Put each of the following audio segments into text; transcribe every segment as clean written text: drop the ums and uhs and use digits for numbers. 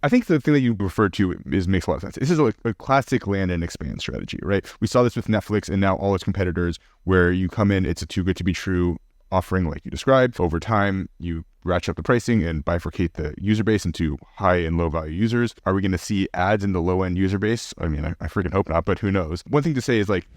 I think the thing that you referred to makes a lot of sense. This is a classic land and expand strategy, right? We saw this with Netflix and now all its competitors, where you come in, it's a too good to be true offering like you described. Over time, you ratchet up the pricing and bifurcate the user base into high and low value users. Are we going to see ads in the low end user base? I mean, I freaking hope not, but who knows? One thing to say is like,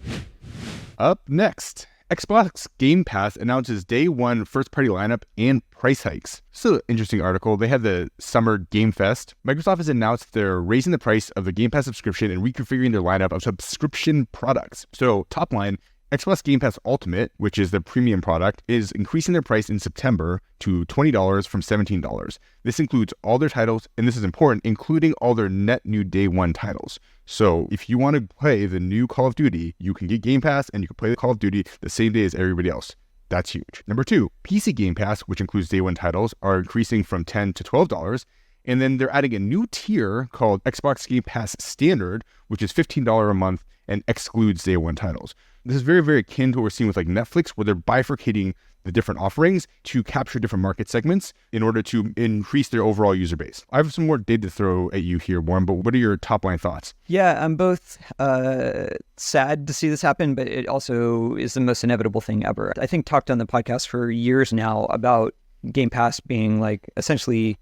up next, Xbox Game Pass announces day one first-party lineup and price hikes. So, an interesting article. They had the Summer Game Fest. Microsoft has announced they're raising the price of the Game Pass subscription and reconfiguring their lineup of subscription products. So, top line, Xbox Game Pass Ultimate, which is the premium product, is increasing their price in September to $20 from $17. This includes all their titles, and this is important, including all their net new day one titles. So if you want to play the new Call of Duty, you can get Game Pass and you can play the Call of Duty the same day as everybody else. That's huge. Number two, PC Game Pass, which includes day one titles, are increasing from $10 to $12. And then they're adding a new tier called Xbox Game Pass Standard, which is $15 a month and excludes day one titles. This is very, very akin to what we're seeing with like Netflix, where they're bifurcating the different offerings to capture different market segments in order to increase their overall user base. I have some more data to throw at you here, Warren, but what are your top line thoughts? Yeah, I'm both sad to see this happen, but it also is the most inevitable thing ever. I think talked on the podcast for years now about Game Pass being like essentially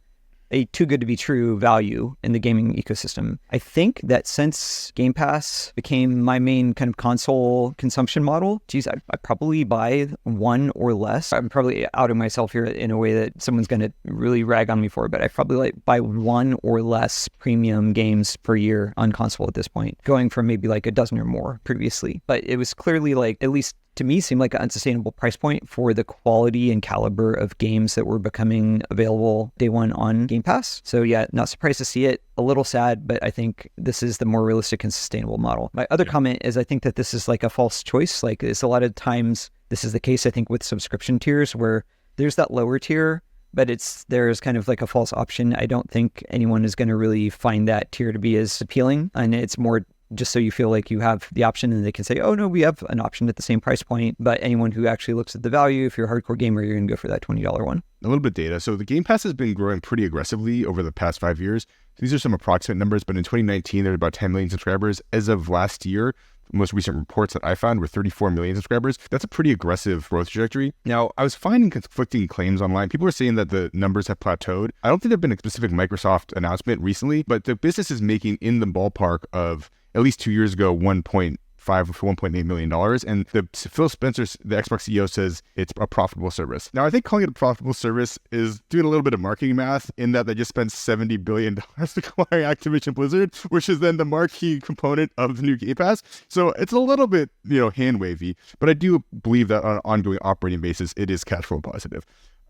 a too good to be true value in the gaming ecosystem. I think that since Game Pass became my main kind of console consumption model, I probably buy one or less. I'm probably outing myself here in a way that someone's going to really rag on me for, but I probably buy one or less premium games per year on console at this point, going from maybe like a dozen or more previously. But it was clearly like, at least to me, seemed like an unsustainable price point for the quality and caliber of games that were becoming available day one on Game Pass. So yeah, not surprised to see it. A little sad, but I think this is the more realistic and sustainable model. My other comment is I think that this is like a false choice. Like it's a lot of times, this is the case, I think, with subscription tiers where there's that lower tier, but there's kind of like a false option. I don't think anyone is going to really find that tier to be as appealing. And it's more just so you feel like you have the option and they can say, oh no, we have an option at the same price point. But anyone who actually looks at the value, if you're a hardcore gamer, you're going to go for that $20 one. A little bit of data. So the Game Pass has been growing pretty aggressively over the past 5 years. These are some approximate numbers, but in 2019, there were about 10 million subscribers. As of last year, the most recent reports that I found were 34 million subscribers. That's a pretty aggressive growth trajectory. Now, I was finding conflicting claims online. People are saying that the numbers have plateaued. I don't think there's been a specific Microsoft announcement recently, but the business is making in the ballpark of at least 2 years ago, $1.5 to $1.8 million. And Phil Spencer, the Xbox CEO, says it's a profitable service. Now, I think calling it a profitable service is doing a little bit of marketing math in that they just spent $70 billion acquiring Activision Blizzard, which is then the marquee component of the new Game Pass. So it's a little bit, hand wavy, but I do believe that on an ongoing operating basis, it is cash flow positive.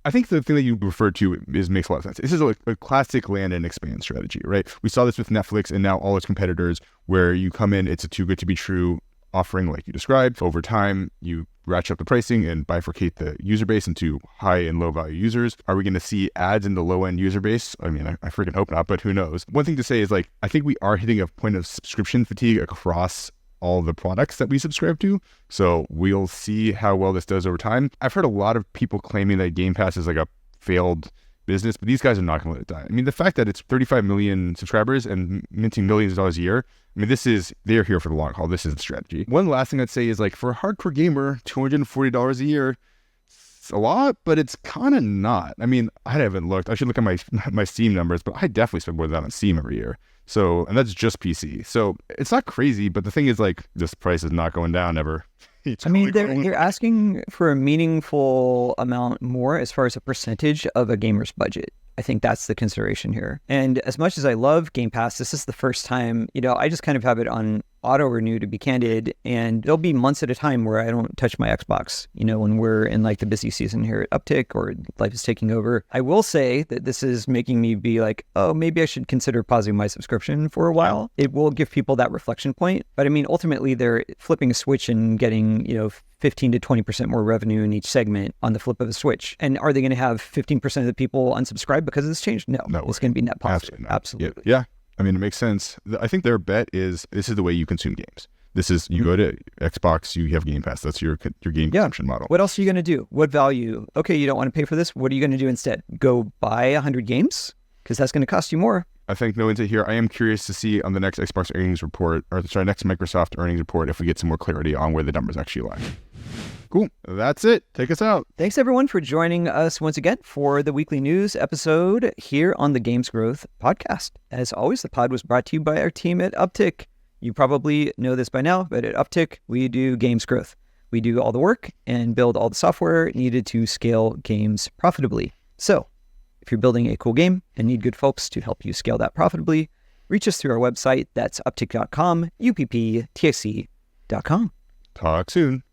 I think the thing that you referred to makes a lot of sense. This is a classic land and expand strategy, right? We saw this with Netflix and now all its competitors, where you come in, it's a too good to be true offering like you described. Over time, you ratchet up the pricing and bifurcate the user base into high and low value users. Are we going to see ads in the low end user base? I mean, I freaking hope not, but who knows? One thing to say is like, I think we are hitting a point of subscription fatigue across all the products that we subscribe to. So we'll see how well this does over time. I've heard a lot of people claiming that Game Pass is like a failed business, but these guys are not going to let it die. I mean, the fact that it's 35 million subscribers and minting millions of dollars a year, I mean, they're here for the long haul. This is the strategy. One last thing I'd say is like for a hardcore gamer, $240 a year, it's a lot, but it's kind of not. I mean, I haven't looked. I should look at my Steam numbers, but I definitely spend more than that on Steam every year. So, and that's just PC. So it's not crazy, but the thing is like this price is not going down ever. I mean, they're asking for a meaningful amount more as far as a percentage of a gamer's budget. I think that's the consideration here. And as much as I love Game Pass, this is the first time, I just kind of have it on auto renew, to be candid, and there'll be months at a time where I don't touch my Xbox, when we're in like the busy season here at Uptick or life is taking over. I will say that this is making me be like, oh, maybe I should consider pausing my subscription for a while. It will give people that reflection point. But I mean, ultimately, they're flipping a switch and getting, 15 to 20% more revenue in each segment on the flip of a switch. And are they going to have 15% of the people unsubscribe because of this change? No, it's going to be net positive. Absolutely. Yeah. I mean, it makes sense. I think their bet is this is the way you consume games. This is, you go to Xbox, you have Game Pass. That's your game consumption model. What else are you going to do? What value? Okay, you don't want to pay for this. What are you going to do instead? Go buy 100 games? Because that's going to cost you more. I think no one's here. I am curious to see on the next Xbox earnings report, next Microsoft earnings report, if we get some more clarity on where the numbers actually lie. Cool. That's it. Take us out. Thanks, everyone, for joining us once again for the weekly news episode here on the Games Growth Podcast. As always, the pod was brought to you by our team at Uptick. You probably know this by now, but at Uptick, we do games growth. We do all the work and build all the software needed to scale games profitably. So, if you're building a cool game and need good folks to help you scale that profitably, reach us through our website. That's uptick.com, UPPTIC.com. Talk soon.